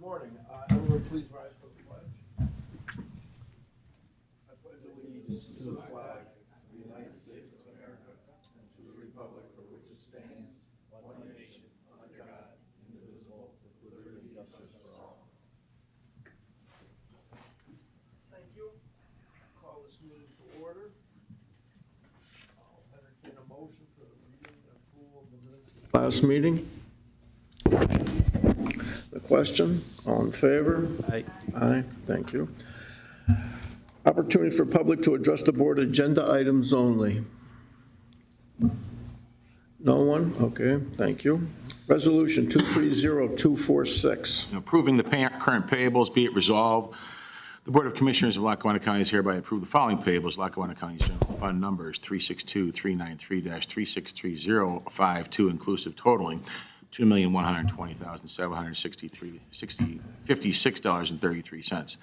morning. Everyone please rise for the pledge. I pledge allegiance to the flag of the United States of America and to the republic for which it stands, one nation, under God, indivisible, with liberty and justice for all. Thank you. Call this meeting to order. I'll entertain a motion for the reading and approval of the minutes of the last meeting. The question, all in favor? Aye. Aye, thank you. Opportunity for public to address the board agenda items only. No one? Okay, thank you. Resolution 230246. Approving the current payables, be it resolved, the Board of Commissioners of Lackawanna County is hereby approve the following payables. Lackawanna County General Fund numbers 362-393-363-052 inclusive, totaling $2,120,756.33.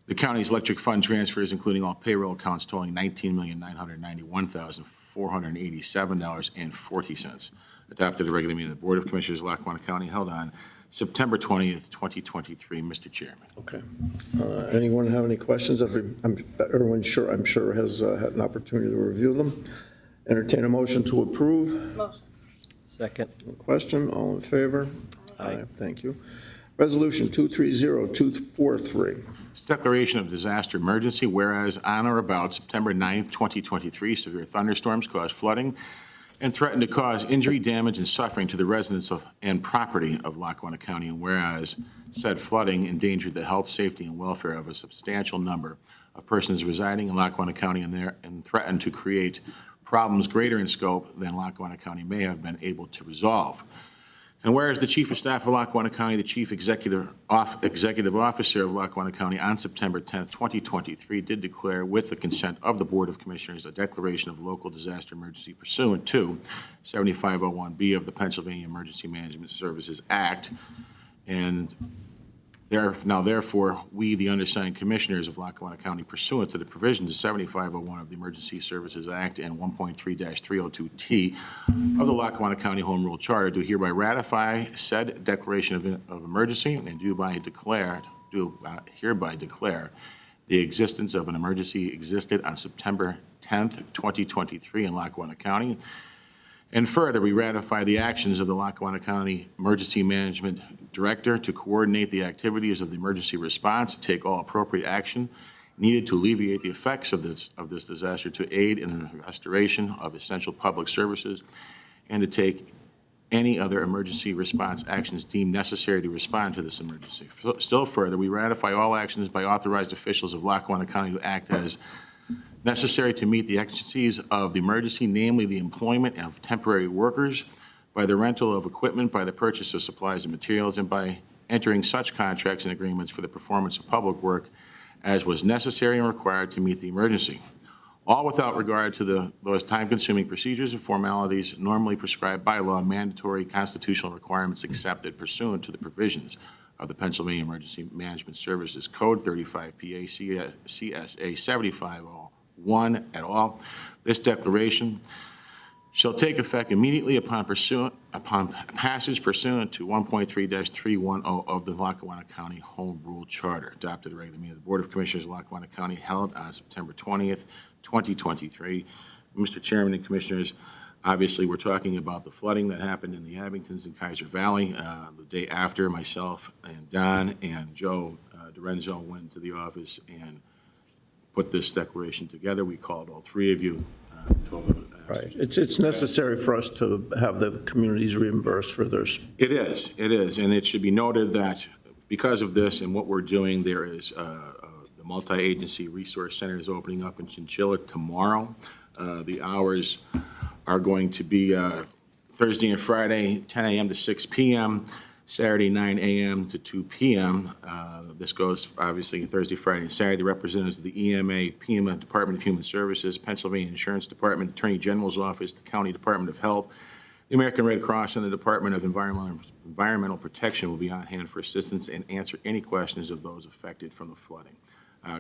The county's electric fund transfers, including all payroll accounts, totaling $19,991,487.40. Adopted at a regular meeting of the Board of Commissioners of Lackawanna County held on September 20th, 2023. Mr. Chairman. Okay. Anyone have any questions? Everyone I'm sure has had an opportunity to review them. Entertain a motion to approve. Motion. Second. Question, all in favor? Aye. Thank you. Resolution 230243. It's declaration of disaster emergency, whereas on or about September 9th, 2023, severe thunderstorms caused flooding and threatened to cause injury, damage, and suffering to the residents and property of Lackawanna County, and whereas said flooding endangered the health, safety, and welfare of a substantial number of persons residing in Lackawanna County and threatened to create problems greater in scope than Lackawanna County may have been able to resolve. And whereas the Chief of Staff of Lackawanna County, the Chief Executive Officer of Lackawanna County on September 10th, 2023, did declare, with the consent of the Board of Commissioners, a declaration of local disaster emergency pursuant to 7501B of the Pennsylvania Emergency Management Services Act. And therefore, we, the undersigned commissioners of Lackawanna County, pursuant to the provisions of 7501 of the Emergency Services Act and 1.3-302T of the Lackawanna County Home Rule Charter, do hereby ratify said declaration of emergency and do hereby declare the existence of an emergency existed on September 10th, 2023 in Lackawanna County. And further, we ratify the actions of the Lackawanna County Emergency Management Director to coordinate the activities of the emergency response, to take all appropriate action needed to alleviate the effects of this disaster, to aid in the restoration of essential public services, and to take any other emergency response actions deemed necessary to respond to this emergency. Still further, we ratify all actions by authorized officials of Lackawanna County to act as necessary to meet the exigencies of the emergency, namely the employment of temporary workers, by the rental of equipment, by the purchase of supplies and materials, and by entering such contracts and agreements for the performance of public work as was necessary and required to meet the emergency. All without regard to those time-consuming procedures and formalities normally prescribed by law, mandatory constitutional requirements accepted pursuant to the provisions of the Pennsylvania Emergency Management Services Code 35 PA CSA 7501 et al. This declaration shall take effect immediately upon passage pursuant to 1.3-310 of the Lackawanna County Home Rule Charter, adopted at a regular meeting of the Board of Commissioners of Lackawanna County held on September 20th, 2023. Mr. Chairman and Commissioners, obviously we're talking about the flooding that happened in the Abingtons and Kaiser Valley. The day after, myself and Don and Joe Dorenzo went to the office and put this declaration together. We called all three of you. Right. It's necessary for us to have the communities reimbursed for their. It is, and it should be noted that because of this and what we're doing, there is the multi-agency resource center is opening up in Chinchilla tomorrow. The hours are going to be Thursday and Friday, 10 a.m. to 6 p.m., Saturday, 9 a.m. to 2 p.m. This goes, obviously, Thursday, Friday, and Saturday. The representatives of the EMA, PEMA, Department of Human Services, Pennsylvania Insurance Department, Attorney General's Office, the County Department of Health, the American Red Cross, and the Department of Environmental Protection will be on hand for assistance and answer any questions of those affected from the flooding.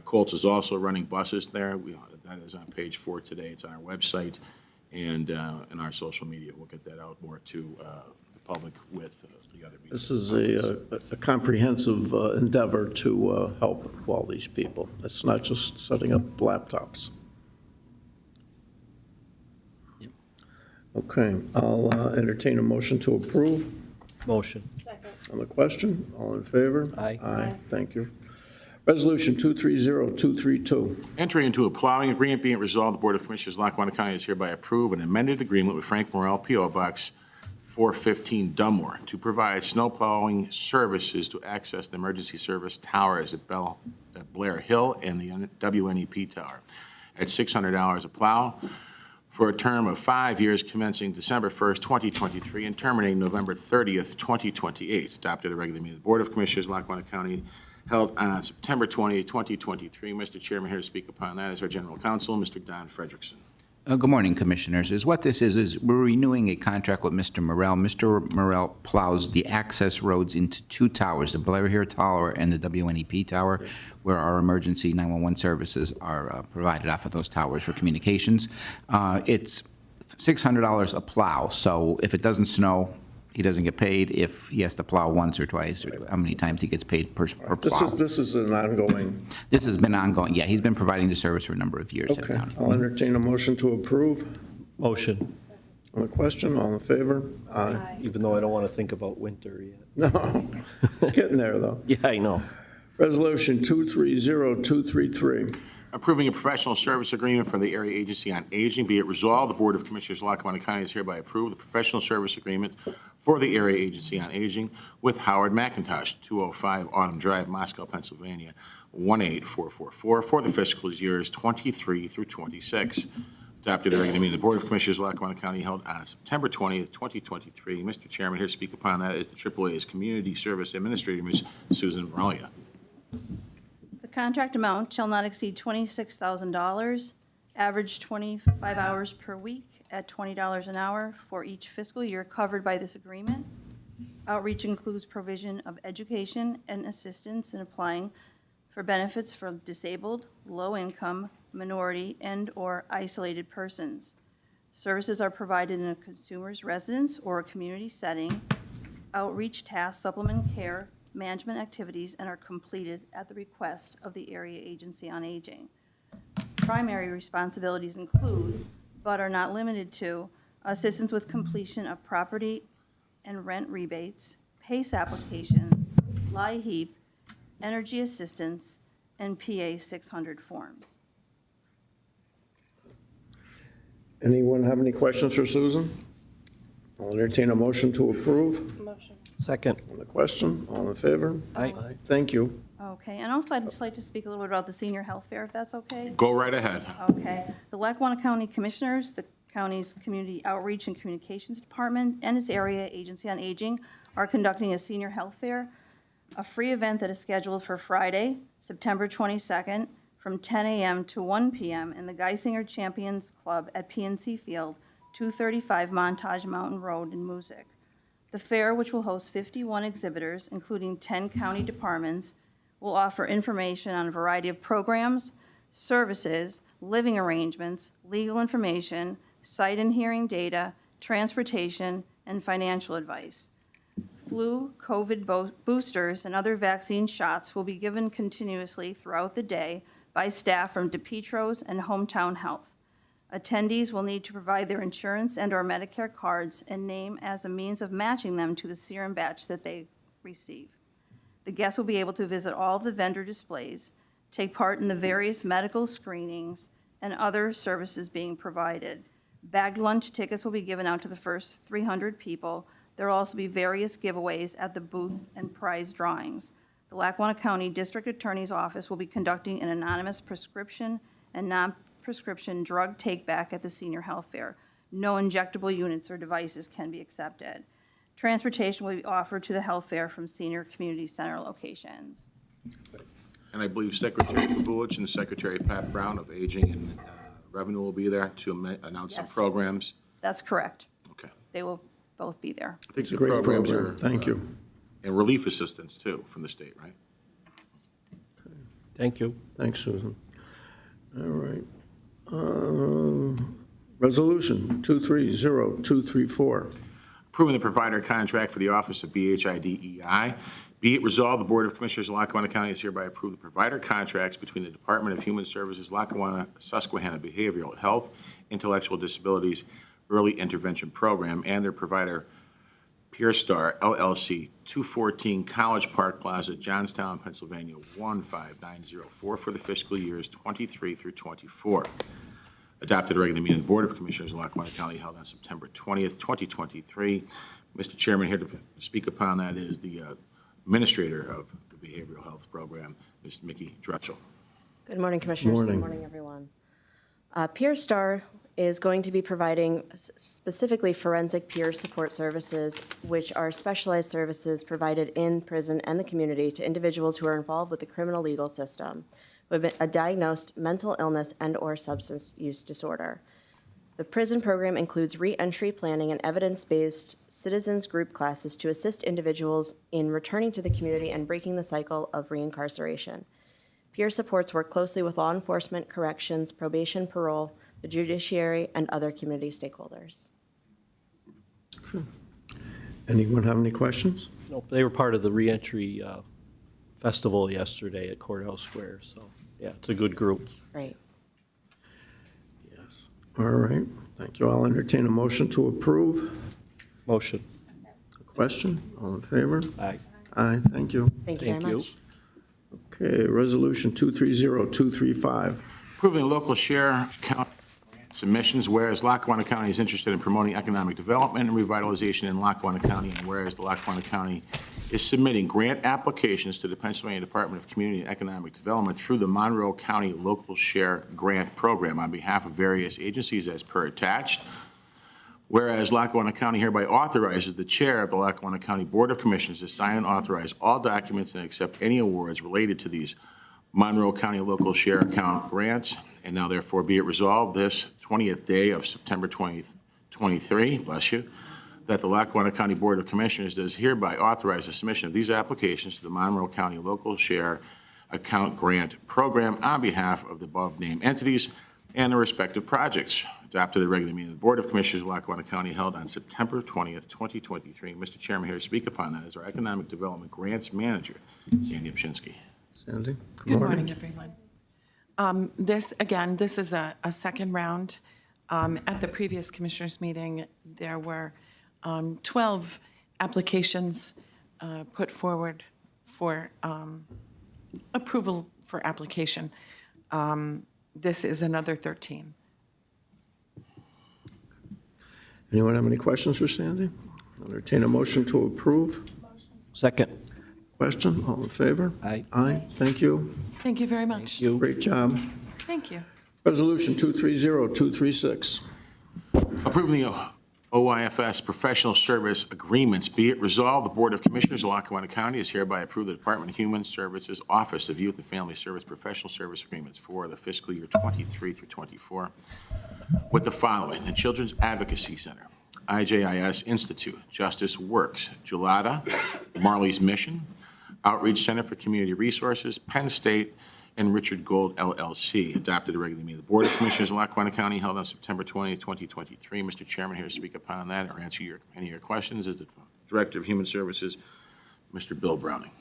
Colts is also running buses there. That is on page 4 today. It's on our website and in our social media. We'll get that out more to the public with the the other. This is a comprehensive endeavor to help all these people. It's not just setting up laptops. Okay, I'll entertain a motion to approve. Motion. On the question, all in favor? Aye. Aye, thank you. Resolution 230232. Entering into a plowing agreement, being it resolved, the Board of Commissioners of Lackawanna County is hereby approve an amended agreement with Frank Morrell, P.O. Box 415 Dunmore, to provide snow plowing services to access the emergency service towers at Blair Hill and the WNEP tower at $600 a plow for a term of 5 years commencing December 1st, 2023, and terminating November 30th, 2028. Adopted at a regular meeting of the Board of Commissioners, Lackawanna County, held on September 20th, 2023. Mr. Chairman, here to speak upon that is our General Counsel, Mr. Don Frederickson. Good morning, Commissioners. What this is we're renewing a contract with Mr. Morrell. Mr. Morrell plows the access roads into two towers, the Blair Hill Tower and the WNEP Tower, where our emergency 911 services are provided off of those towers for communications. It's $600 a plow, so if it doesn't snow, he doesn't get paid. If he has to plow once or twice, or how many times he gets paid per plow. This is an ongoing. This has been ongoing. Yeah, he's been providing the service for a number of years to the Okay, county. I'll entertain a motion to approve. Motion. On the question, all in favor? Aye. Even though I don't want to think about winter yet. No, it's getting there, though. Yeah, I know. Resolution 230233. Approving a professional service agreement for the Area Agency on Aging. Be it resolved, the Board of Commissioners of Lackawanna County is hereby approve the professional service agreement for the Area Agency on Aging with Howard McIntosh, 205 Autumn Drive, Moscow, Pennsylvania, 18444, for the fiscal years 23 through 26. Adopted at a regular meeting of the Board of Commissioners of Lackawanna County held on September 20th, 2023. Mr. Chairman, here to speak upon that is the AAA's Community Service Administrator, Ms. Susan Marolia. The contract amount shall not exceed $26,000, average 25 hours per week at $20 an hour for each fiscal year covered by this agreement. Outreach includes provision of education and assistance in applying for benefits for disabled, low-income, minority, and/or isolated persons. Services are provided in a consumer's residence or a community setting. Outreach tasks supplement care management activities and are completed at the request of the Area Agency on Aging. Primary responsibilities include, but are not limited to, assistance with completion of property and rent rebates, PACE applications, LIHEAP, energy assistance, and PA 600 forms. Anyone have any questions for Susan? I'll entertain a motion to approve. Second. On the question, all in favor? Aye. Thank you. Okay, and also I'd just like to speak a little bit about the senior health fair, if that's okay? Go right ahead. Okay. The Lackawanna County Commissioners, the county's Community Outreach and Communications Department, and its Area Agency on Aging are conducting a senior health fair, a free event that is scheduled for Friday, September 22nd, from 10 a.m. to 1 p.m. in the Geisinger Champions Club at PNC Field, 235 Montage Mountain Road in Moosic. The fair, which will host 51 exhibitors, including 10 county departments, will offer information on a variety of programs, services, living arrangements, legal information, sight and hearing data, transportation, and financial advice. Flu, COVID boosters, and other vaccine shots will be given continuously throughout the day by staff from DePietros and Hometown Health. Attendees will need to provide their insurance and/or Medicare cards and name as a means of matching them to the serum batch that they receive. The guests will be able to visit all of the vendor displays, take part in the various medical screenings, and other services being provided. Bagged lunch tickets will be given out to the first 300 people. There will also be various giveaways at the booths and prize drawings. The Lackawanna County District Attorney's Office will be conducting an anonymous prescription and non-prescription drug take-back at the senior health fair. No injectable units or devices can be accepted. Transportation will be offered to the health fair from senior community center locations. And I believe Secretary Pavulich and Secretary Pat Brown of Aging and Revenue will be there to announce some Yes. programs. That's correct. Okay. They will both be there. I think It's a the great programs program. are. Thank you. And relief assistance, too, from the state, right? Thank you. Thanks, Susan. All right. Resolution 230234. Approving the provider contract for the Office of BHIDEI. Be it resolved, the Board of Commissioners of Lackawanna County has hereby approved the provider contracts between the Department of Human Services, Lackawanna Susquehanna Behavioral Health, Intellectual Disabilities Early Intervention Program, and their provider, Pure Star LLC, 214 College Park Plaza, Johnstown, Pennsylvania, 15904 for the fiscal years 23 through 24. Adopted a regular meeting of the Board of Commissioners of Lackawanna County held on September 20th, 2023. Mr. Chairman, here to speak upon that is the administrator of the Behavioral Health Program, Ms. Mickey Drechel. Good morning, Commissioners. Morning. Good morning, everyone. Peer Star is going to be providing specifically forensic peer support services, which are specialized services provided in prison and the community to individuals who are involved with the criminal legal system with a diagnosed mental illness and/or substance use disorder. The prison program includes re-entry planning and evidence-based citizens group classes to assist individuals in returning to the community and breaking the cycle of reincarceration. Peer supports work closely with law enforcement, corrections, probation, parole, the judiciary, and other community stakeholders. Anyone have any questions? Nope, they were part of the reentry festival yesterday at Courthouse Square, so, yeah, it's a good group. Great. Yes. All right, thank you. I'll entertain a motion to approve. Motion. Question? All in favor? Aye. Aye, thank you. Thank you very Thank you. much. Okay, Resolution 230235. Approving local share count submissions, whereas Lackawanna County is interested in promoting economic development and revitalization in Lackawanna County, and whereas the Lackawanna County is submitting grant applications to the Pennsylvania Department of Community and Economic Development through the Monroe County Local Share Grant Program on behalf of various agencies as per attached. Whereas Lackawanna County hereby authorizes the chair of the Lackawanna County Board of Commissioners to sign and authorize all documents and accept any awards related to these Monroe County Local Share Account grants. And now therefore be it resolved this 20th day of September 2023, bless you, that the Lackawanna County Board of Commissioners does hereby authorize the submission of these applications to the Monroe County Local Share Account Grant Program on behalf of the above-named entities and their respective projects. Adopted at a regular meeting of the Board of Commissioners of Lackawanna County held on September 20th, 2023. Mr. Chairman, here to speak upon that is our Economic Development Grants Manager, Sandy Upshinsky. Sandy? Good morning, everyone. This is a second round. At the previous commissioners' meeting, there were 12 applications put forward for approval for application. This is another 13. Anyone have any questions for Sandy? I'll entertain a motion to approve. Second. Question? All in favor? Aye. Aye, thank you. Thank you very much. You. Great job. Thank you. Resolution 230236. Approving the OIFS professional service agreements, be it resolved, the Board of Commissioners of Lackawanna County has hereby approved the Department of Human Services Office of Youth and Family Service professional service agreements for the fiscal year 23 through 24 with the following: the Children's Advocacy Center, IJIS Institute, Justice Works, Gelada, Marley's Mission, Outreach Center for Community Resources, Penn State, and Richard Gold LLC. Adopted a regular meeting of the Board of Commissioners of Lackawanna County held on September 20th, 2023. Mr. Chairman, here to speak upon that or answer any of your questions is the Director of Human Services, Mr. Bill Browning.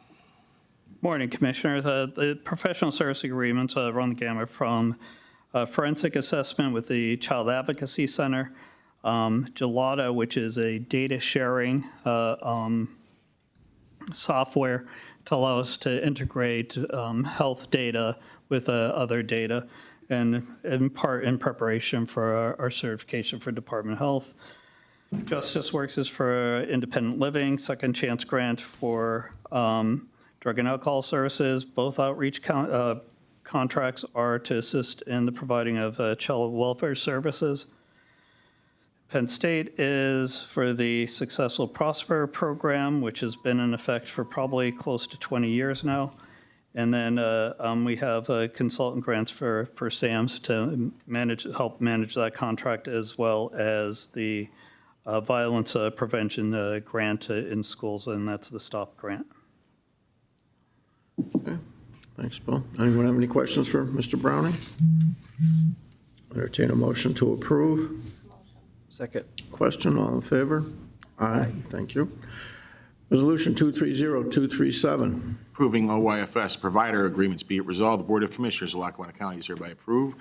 Morning, Commissioners. The professional service agreements run the gamut from forensic assessment with the Child Advocacy Center, Gelada, which is a data sharing software to allow us to integrate health data with other data, and in part in preparation for our certification for Department of Health. Justice Works is for independent living, second chance grant for drug and alcohol services. Both outreach contracts are to assist in the providing of child welfare services. Penn State is for the Successful Prosper program, which has been in effect for probably close to 20 years now. And then we have consultant grants for SAMS to help manage that contract, as well as the violence prevention grant in schools, and that's the STOP grant. Okay, thanks, Bill. Anyone have any questions for Mr. Browning? Entertain a motion to approve. Second. Question, all in favor? Aye. Thank you. Resolution 230-237. Approving OYFS provider agreements. Be it resolved, the Board of Commissioners of Lackawanna County is hereby approve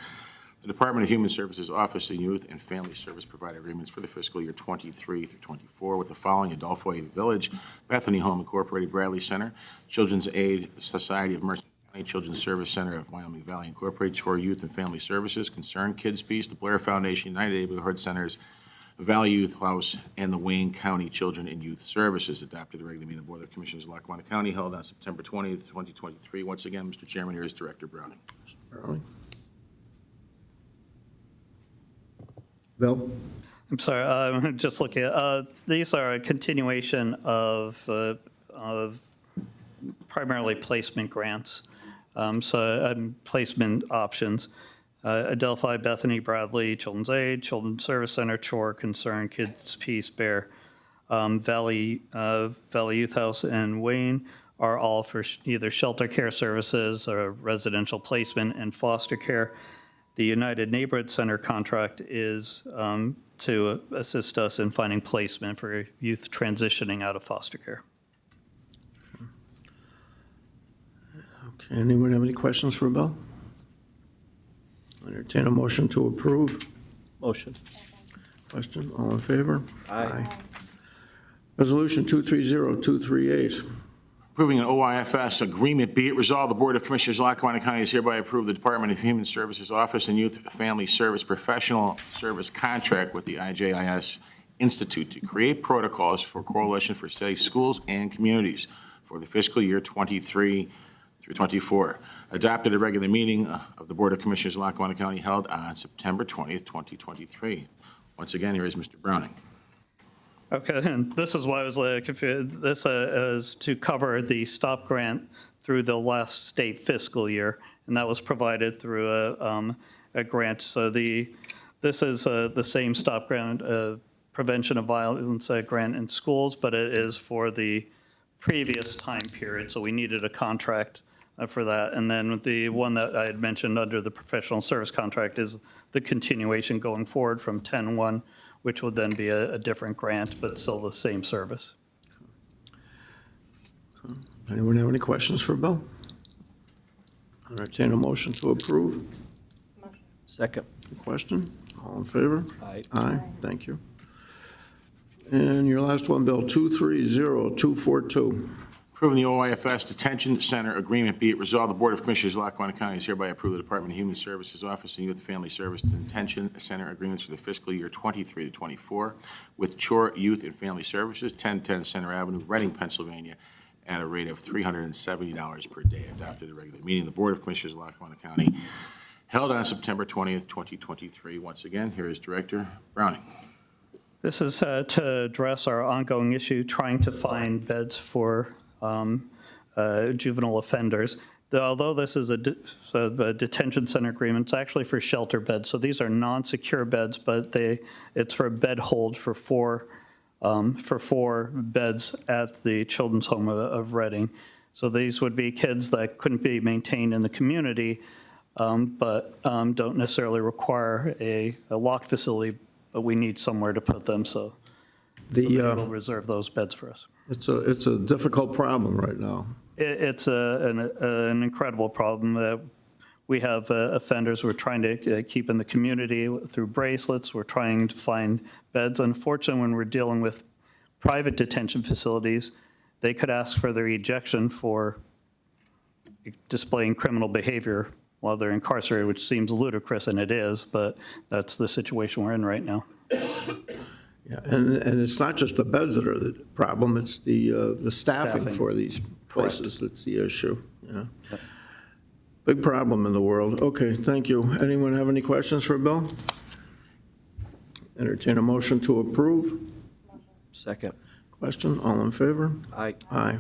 the Department of Human Services Office of Youth and Family Service Provider agreements for the fiscal year 23 through 24 with the following: Adolfo Village, Bethany Home Incorporated, Bradley Center, Children's Aid Society of Mercer County, Children's Service Center of Wyoming Valley Incorporated, Shore Youth and Family Services, Concerned Kids Peace, the Blair Foundation, United Neighborhood Centers, Valley Youth House, and the Wayne County Children and Youth Services. Adopted at the regular meeting of the Board of Commissioners of Lackawanna County held on September 20th, 2023. Once again, Mr. Chairman, here is Director Browning. Browning. Bill? I'm sorry, I'm just looking at, these are a continuation of primarily placement grants, placement options. Adelphi, Bethany, Bradley, Children's Aid, Children's Service Center, Chore, Concern, Kids Peace, Bear, Valley Youth House, and Wayne are all for either shelter care services or residential placement and foster care. The United Neighborhood Center contract is to assist us in finding placement for youth transitioning out of foster care. Okay, anyone have any questions for Bill? Entertain a motion to approve. Motion. Question, all in favor? Aye. Resolution 230-238. Approving an OIFS agreement. Be it resolved, the Board of Commissioners of Lackawanna County is hereby approved the Department of Human Services Office and Youth Family Service Professional Service Contract with the IJIS Institute to create protocols for Coalition for Safe Schools and Communities for the fiscal year 23 through 24. Adopted at a regular meeting of the Board of Commissioners of Lackawanna County held on September 20th, 2023. Once again, here is Mr. Browning. Okay, and this is why I was confused. This is to cover the STOP grant through the last state fiscal year, and that was provided through a grant. So this is the same STOP grant, prevention of violence grant in schools, but it is for the previous time period. So we needed a contract for that. And then the one that I had mentioned under the professional service contract is the continuation going forward from 10-1, which would then be a different grant, but still the same service. Anyone have any questions for Bill? Entertain a motion to approve. Second. Question, all in favor? Aye. Aye, thank you. And your last one, Bill, 230-242. Approving the OIFS Detention Center Agreement. Be it resolved, the Board of Commissioners of Lackawanna County is hereby approved the Department of Human Services Office and Youth and Family Service Detention Center Agreements for the fiscal year 23 to 24 with Chore Youth and Family Services, 1010 Center Avenue, Reading, Pennsylvania, at a rate of $370 per day. Adopted at a regular meeting of the Board of Commissioners of Lackawanna County held on September 20th, 2023. Once again, here is Director Browning. This is to address our ongoing issue, trying to find beds for juvenile offenders. Although this is a detention center agreement, it's actually for shelter beds. So these are non-secure beds, but it's for a bed hold for four beds at the Children's Home of Reading. So these would be kids that couldn't be maintained in the community, but don't necessarily require a locked facility, but we need somewhere to put them. So they will reserve those beds for us. It's a difficult problem right now. It's an incredible problem that we have offenders we're trying to keep in the community through bracelets. We're trying to find beds. Unfortunately, when we're dealing with private detention facilities, they could ask for their ejection for displaying criminal behavior while they're incarcerated, which seems ludicrous, and it is, but that's the situation we're in right now. Yeah, and it's not just the beds that are the problem, it's the staffing for these places that's the issue. Yeah. Big problem in the world. Okay, thank you. Anyone have any questions for Bill? Entertain a motion to approve. Second. Question, all in favor? Aye. Aye.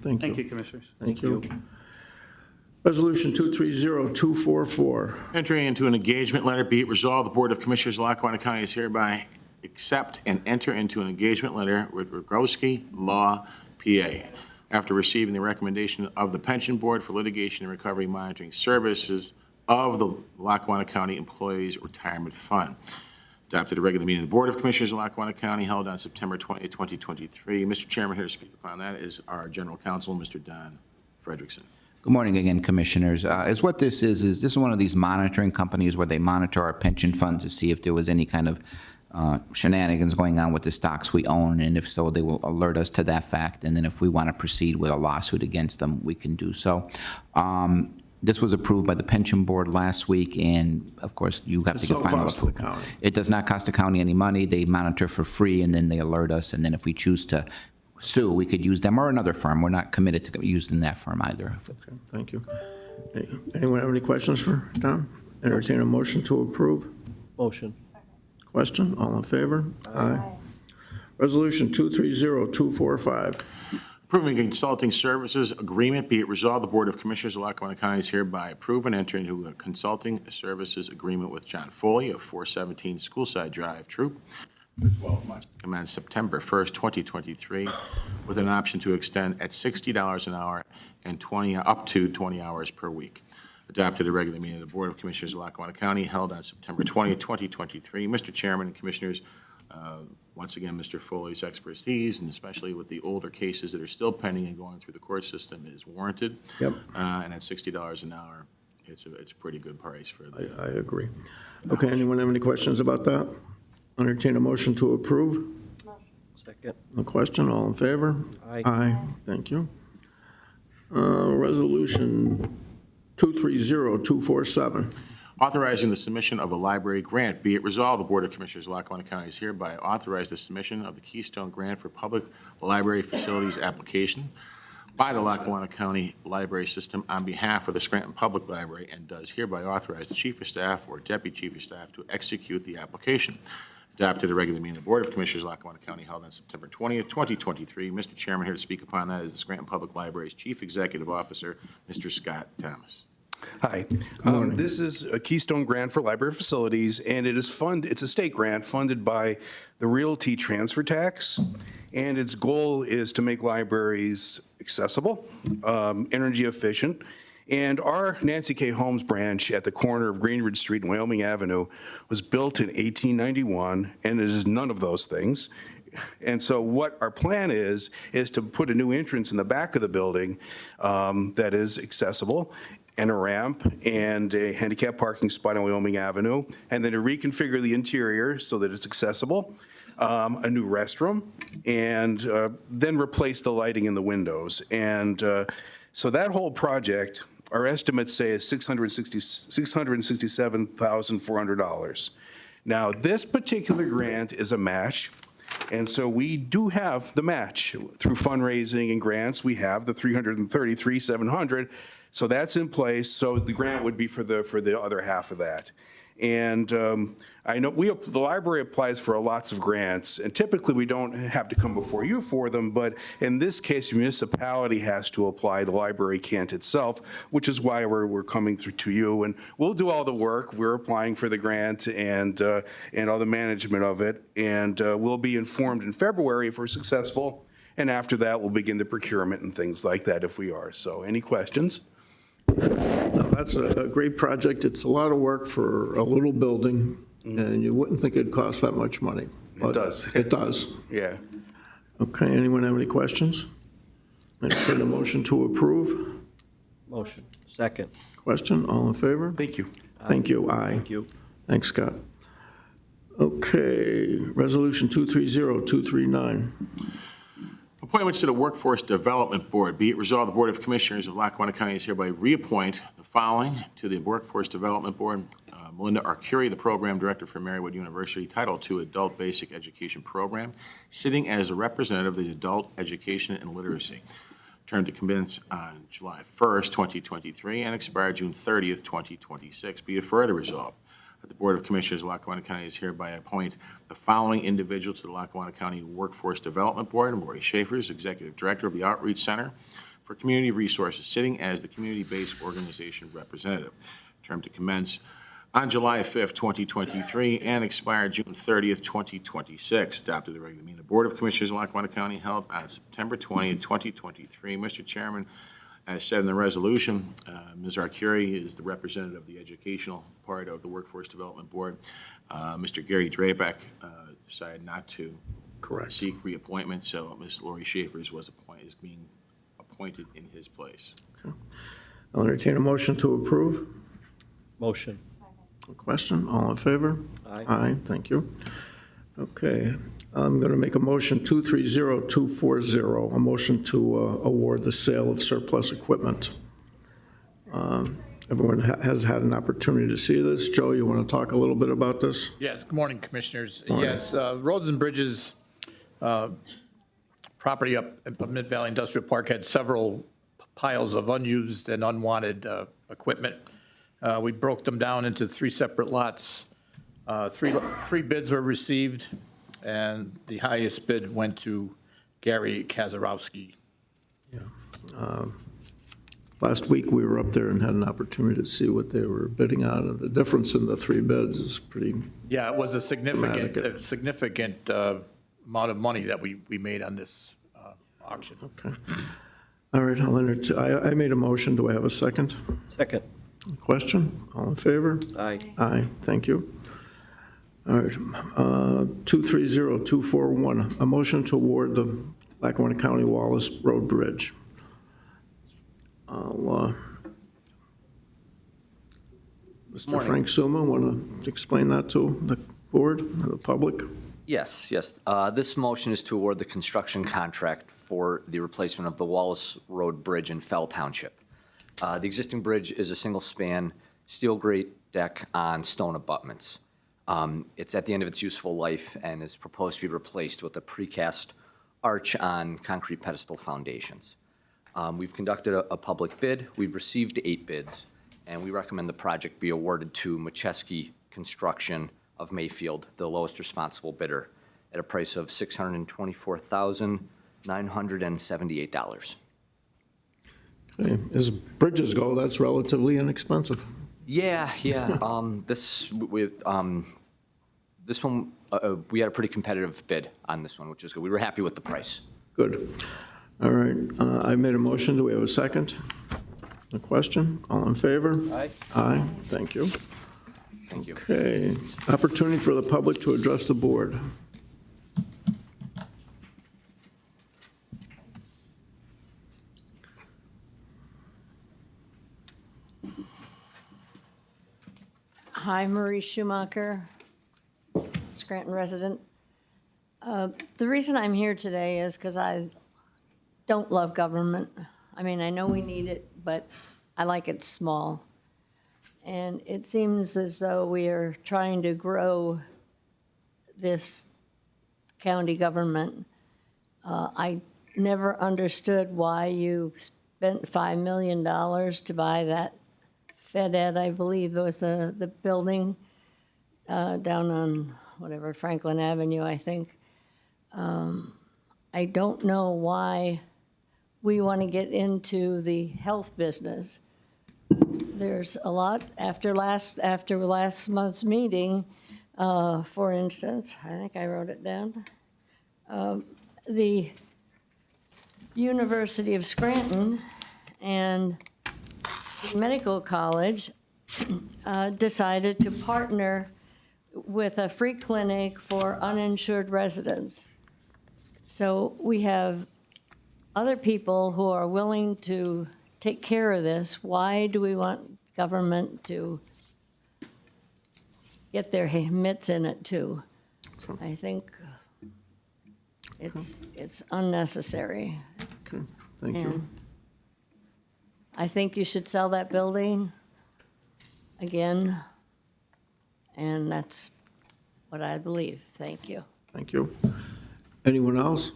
Thank you. Thank you, Commissioners. Thank you. Resolution 230-244. Entering into an engagement letter. Be it resolved, the Board of Commissioners of Lackawanna County is hereby accept and enter into an engagement letter with Rogowski Law, PA, after receiving the recommendation of the Pension Board for Litigation and Recovery Monitoring Services of the Lackawanna County Employees Retirement Fund. Adopted a regular meeting of the Board of Commissioners of Lackawanna County held on September 20th, 2023. Mr. Chairman, here to speak upon that is our General Counsel, Mr. Don Frederickson. Good morning again, Commissioners. As what this is this is one of these monitoring companies where they monitor our pension fund to see if there was any kind of shenanigans going on with the stocks we own, and if so, they will alert us to that fact, and then if we want to proceed with a lawsuit against them, we can do so. This was approved by the pension board last week, and of course, you have to get final cost to the approval. county. It does not cost the county any money. They monitor for free, and then they alert us, and then if we choose to sue, we could use them or another firm. We're not committed to using that firm either. Okay, thank you. Anyone have any questions for Tom? Entertain a motion to approve. Motion. Question, all in favor? Aye. Resolution 230245. Approving a consulting services agreement, be it resolved, the Board of Commissioners of Lackawanna County is hereby approve and enter into a consulting services agreement with John Foley of 417 Schoolside Drive, Troop, for 12 months, commence September 1st, 2023, with an option to extend at $60 an hour and up to 20 hours per week. Adopted a regular meeting of the Board of Commissioners of Lackawanna County held on September 20th, 2023. Mr. Chairman and Commissioners, once again, Mr. Foley's expertise, and especially with the older cases that are still pending and going through the court system, is warranted. Yep. And at $60 an hour, it's a pretty good price for the. I agree. Okay, anyone have any questions about that? Entertain a motion to approve. Second. No question, all in favor? Aye. Aye, thank you. Resolution 230247. Authorizing the submission of a library grant. Be it resolved, the Board of Commissioners of Lackawanna County is hereby authorize the submission of the Keystone Grant for Public Library Facilities application by the Lackawanna County Library System on behalf of the Scranton Public Library, and does hereby authorize the Chief of Staff or Deputy Chief of Staff to execute the application. Adopted a regular meeting of the Board of Commissioners of Lackawanna County held on September 20th, 2023. Mr. Chairman, here to speak upon that is the Scranton Public Library's Chief Executive Officer, Mr. Scott Thomas. Hi. This is a Keystone Grant for Library Facilities, and it's a state grant funded by the realty transfer tax, and its goal is to make libraries accessible, energy efficient, and our Nancy K. Holmes branch at the corner of Greenridge Street and Wyoming Avenue was built in 1891, and it is none of those things. And so what our plan is to put a new entrance in the back of the building that is accessible, and a ramp, and a handicap parking spot on Wyoming Avenue, and then to reconfigure the interior so that it's accessible, a new restroom, and then replace the lighting in the windows. And so that whole project, our estimates say is $667,400. Now, this particular grant is a match, and so we do have the match through fundraising and grants. We have the $333,700. So that's in place. So the grant would be for the other half of that. And I know the library applies for lots of grants, and typically we don't have to come before you for them, but in this case, the municipality has to apply. The library can't itself, which is why we're coming through to you. And we'll do all the work. We're applying for the grant and all the management of it, and we'll be informed in February if we're successful. And after that, we'll begin the procurement and things like that if we are. So any questions? That's a great project. It's a lot of work for a little building, and you wouldn't think it'd cost that much money. It does. It does. Yeah. Okay, anyone have any questions? Entertain a motion to approve. Motion. Second. Question, all in favor? Thank you. Thank you, aye. Thank you. Thanks, Scott. Okay, Resolution 230239. Appointments to the Workforce Development Board. Be it resolved, the Board of Commissioners of Lackawanna County is hereby reappoint the following to the Workforce Development Board. Melinda Arcuri, the Program Director for Marywood University, Title II Adult Basic Education Program, sitting as a representative of the Adult Education and Literacy. Term to commence on July 1st, 2023, and expire June 30th, 2026. Be it further resolved that the Board of Commissioners of Lackawanna County is hereby appoint the following individual to the Lackawanna County Workforce Development Board. Maurice Schaefer is Executive Director of the Outreach Center for Community Resources, sitting as the Community-Based Organization Representative. Term to commence on July 5th, 2023, and expire June 30th, 2026. Adopted the regular meeting of the Board of Commissioners of Lackawanna County held on September 20th, 2023. Mr. Chairman, As said in the resolution, Ms. Arcuri is the representative of the educational part of the Workforce Development Board. Mr. Gary Drabeck decided not to seek reappointment, so Ms. Lori Schaefer's is being appointed in his place. I'll entertain a motion to approve. Motion. A question, all in favor? Aye. Aye, thank you. Okay, I'm going to make a motion 230240, a motion to award the sale of surplus equipment. Everyone has had an opportunity to see this. Joe, you want to talk a little bit about this? Yes, good morning, Commissioners. Morning. Yes, Roads and Bridges property up at Mid-Valley Industrial Park had several piles of unused and unwanted equipment. We broke them down into 3 separate lots. Three bids were received, and the highest bid went to Gary Kazarowski. Last week, we were up there and had an opportunity to see what they were bidding on, and the difference in the 3 bids is pretty, Yeah, it was a Dramatic. significant amount of money that we made on this auction. okay. All right, I made a motion. Do I have a second? Second. Question? All in favor? Aye. Aye, thank you. All right, 230241, a motion to award the Lackawanna County Wallace Road Bridge. Mr. Frank Suma, want to explain that to the board and the public? Yes. This motion is to award the construction contract for the replacement of the Wallace Road Bridge in Fell Township. The existing bridge is a single-span steel grate deck on stone abutments. It's at the end of its useful life and is proposed to be replaced with a precast arch on concrete pedestal foundations. We've conducted a public bid. We've received 8 bids, and we recommend the project be awarded to Macheski Construction of Mayfield, the lowest responsible bidder, at a price of $624,978. Okay, as bridges go, that's relatively inexpensive. Yeah. This one, we had a pretty competitive bid on this one, which was good. We were happy with the price. Good. All right, I made a motion. Do we have a second? A question? All in favor? Aye. Aye, thank you. Thank you. Okay, opportunity for the public to address the board. Hi, Marie Schumacher, Scranton resident. The reason I'm here today is because I don't love government. I mean, I know we need it, but I like it small. And it seems as though we are trying to grow this county government. I never understood why you spent $5 million to buy that FedEd, I believe, was the building down on whatever, Franklin Avenue, I think. I don't know why we want to get into the health business. There's a lot after last month's meeting, for instance, I think I wrote it down. The University of Scranton and the Medical College decided to partner with a free clinic for uninsured residents. So we have other people who are willing to take care of this. Why do we want government to get their mitts in it too? I think it's unnecessary. Okay, thank you. And I think you should sell that building again, and that's what I believe. Thank you. Thank you. Anyone else?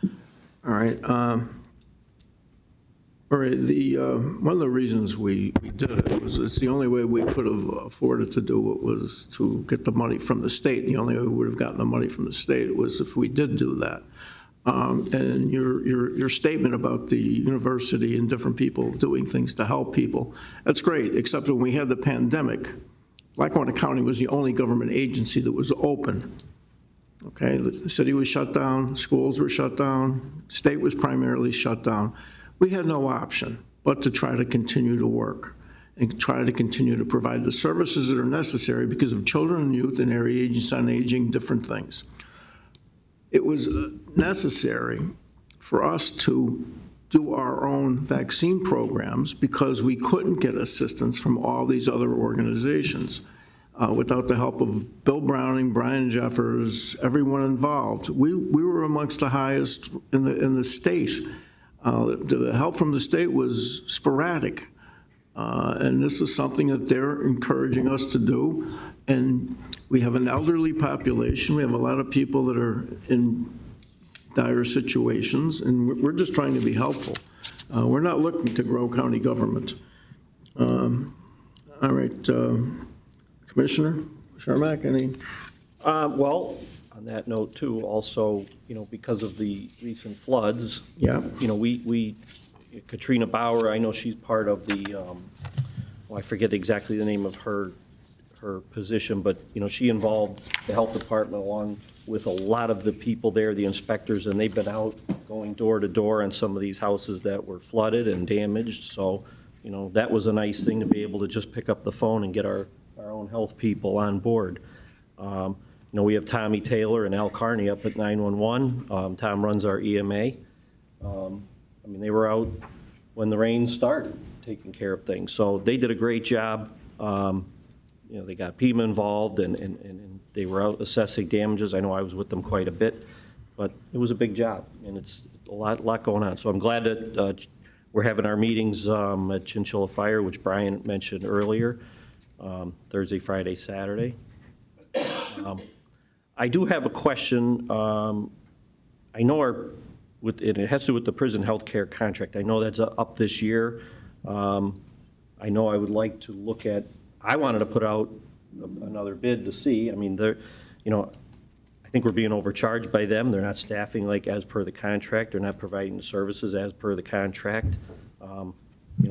All right. All right, one of the reasons we did it was it's the only way we could have afforded to do it was to get the money from the state. The only way we would have gotten the money from the state was if we did do that. And your statement about the university and different people doing things to help people, that's great, except when we had the pandemic, Lackawanna County was the only government agency that was open. Okay, the city was shut down, schools were shut down, state was primarily shut down. we had no option but to try to continue to work and try to continue to provide the services that are necessary because of children and youth and area agencies on aging, different things. It was necessary for us to do our own vaccine programs because we couldn't get assistance from all these other organizations. Without the help of Bill Browning, Brian Jeffers, everyone involved, we were amongst the highest in the state. The help from the state was sporadic. And this is something that they're encouraging us to do. And we have an elderly population. We have a lot of people that are in dire situations, and we're just trying to be helpful. We're not looking to grow county government. All right, Commissioner Chermak, any? Well, on that note too, also, because of the recent floods. Yeah. We Katrina Bauer, I know she's part of the, I forget exactly the name of her position, but, she involved the health department along with a lot of the people there, the inspectors, and they've been out going door to door on some of these houses that were flooded and damaged. So, that was a nice thing to be able to just pick up the phone and get our own health people on board. We have Tommy Taylor and Al Carney up at 911. Tom runs our EMA. They were out when the rain started, taking care of things. So they did a great job. They got PEMA involved, and they were out assessing damages. I know I was with them quite a bit, but it was a big job, and it's a lot going on. So I'm glad that we're having our meetings at Chinchilla Fire, which Brian mentioned earlier, Thursday, Friday, Saturday. I do have a question. I know it has to do with the prison health care contract. I know that's up this year. I know I would like to look at, I wanted to put out another bid to see. I think we're being overcharged by them. They're not staffing like as per the contract. They're not providing the services as per the contract.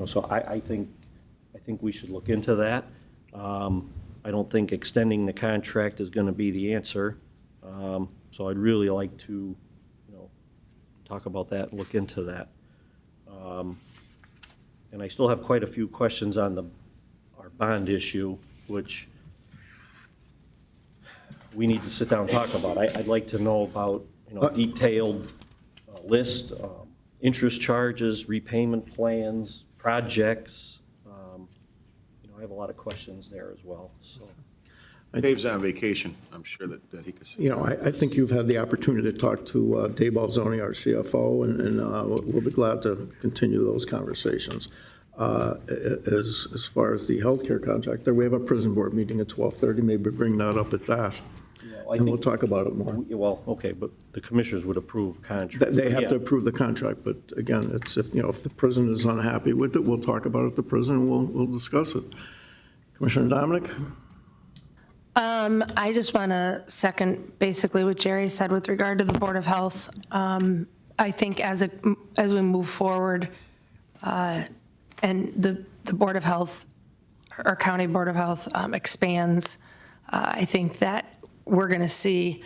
So I think we should look into that. I don't think extending the contract is going to be the answer. So I'd really like to, talk about that and look into that. And I still have quite a few questions on our bond issue, which we need to sit down and talk about. I'd like to know about, detailed list, interest charges, repayment plans, projects. I have a lot of questions there as well, so. Dave's on vacation. I'm sure that he could see. I think you've had the opportunity to talk to Dave Balzoni, our CFO, and we'll be glad to continue those conversations. As far as the healthcare contract, we have a prison board meeting at 12:30. Maybe bring that up at that, and we'll talk about it more. Well, okay, but the commissioners would approve contract. They have to approve the contract, but again, it's if the prison is unhappy with it, we'll talk about it at the prison, and we'll discuss it. Commissioner Domenick? I just want to second basically what Jerry said with regard to the Board of Health. I think as we move forward, and the Board of Health, our County Board of Health expands, I think that we're going to see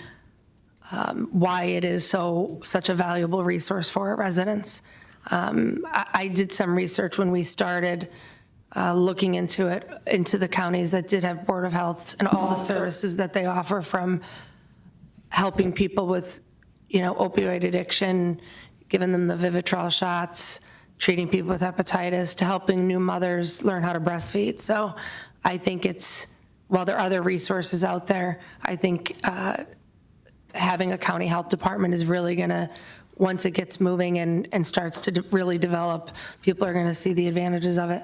why it is such a valuable resource for our residents. I did some research when we started looking into the counties that did have Board of Health and all the services that they offer, from helping people with, opioid addiction, giving them the Vivitrol shots, treating people with hepatitis, to helping new mothers learn how to breastfeed. So I think while there are other resources out there, I think having a county health department is really going to, once it gets moving and starts to really develop, people are going to see the advantages of it.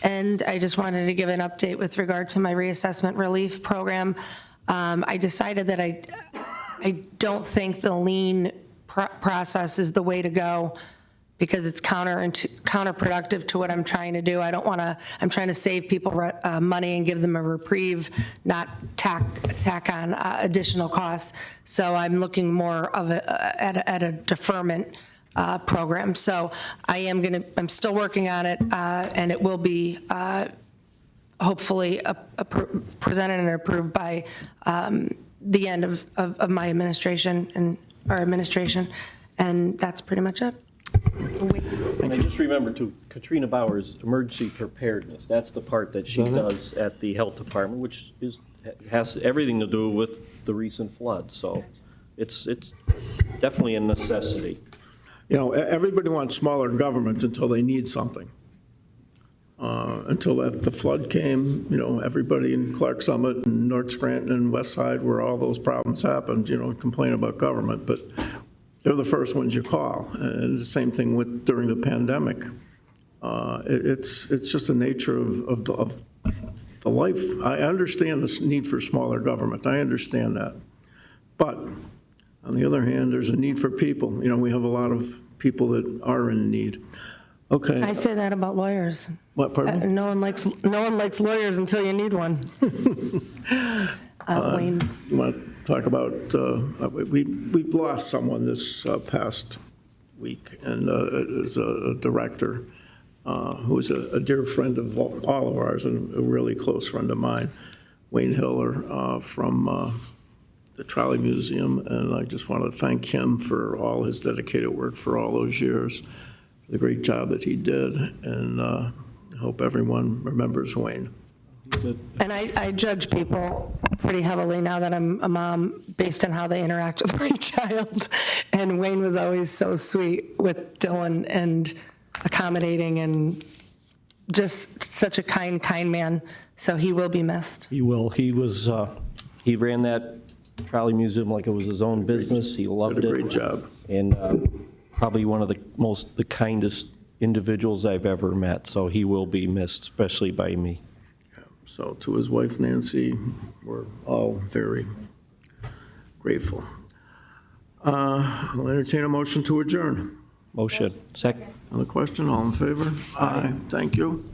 And I just wanted to give an update with regard to my reassessment relief program. I decided that I don't think the lien process is the way to go, because it's counterproductive to what I'm trying to do. I'm trying to save people money and give them a reprieve, not tack on additional costs. So I'm looking more at a deferment program. So I'm still working on it, and it will be hopefully presented and approved by the end of my administration and our administration. And that's pretty much it. And I just remember too, Katrina Bauer's emergency preparedness, that's the part that she does at the health department, which has everything to do with the recent flood, so it's definitely a necessity. You know, everybody wants smaller government until they need something. Until the flood came, you know, everybody in Clark Summit and North Scranton and West Side, where all those problems happened, you know, complain about government, but they're the first ones you call. And the same thing with during the pandemic. It's just the nature of the life. I understand the need for smaller government. I understand that. But on the other hand, there's a need for people. You know, we have a lot of people that are in need. Okay. I say that about lawyers. What, pardon? No one likes lawyers until you need one. Wayne. You want to talk about, we've lost someone this past week, and is a director who is a dear friend of all of ours and a really close friend of mine, Wayne Hiller from the Trolley Museum, and I just want to thank him for all his dedicated work for all those years, the great job that he did, and I hope everyone remembers Wayne. And I judge people pretty heavily now that I'm a mom based on how they interact with my child. And Wayne was always so sweet with Dylan and accommodating and just such a kind man. So he will be missed. He will. He ran that Trolley Museum like it was his own business. He loved it. Did a great job. And probably one of the kindest individuals I've ever met. So he will be missed, especially by me. So to his wife, Nancy, we're all very grateful. I'll entertain a motion to adjourn. Motion. Second. On the question, all in favor? Aye. Thank you.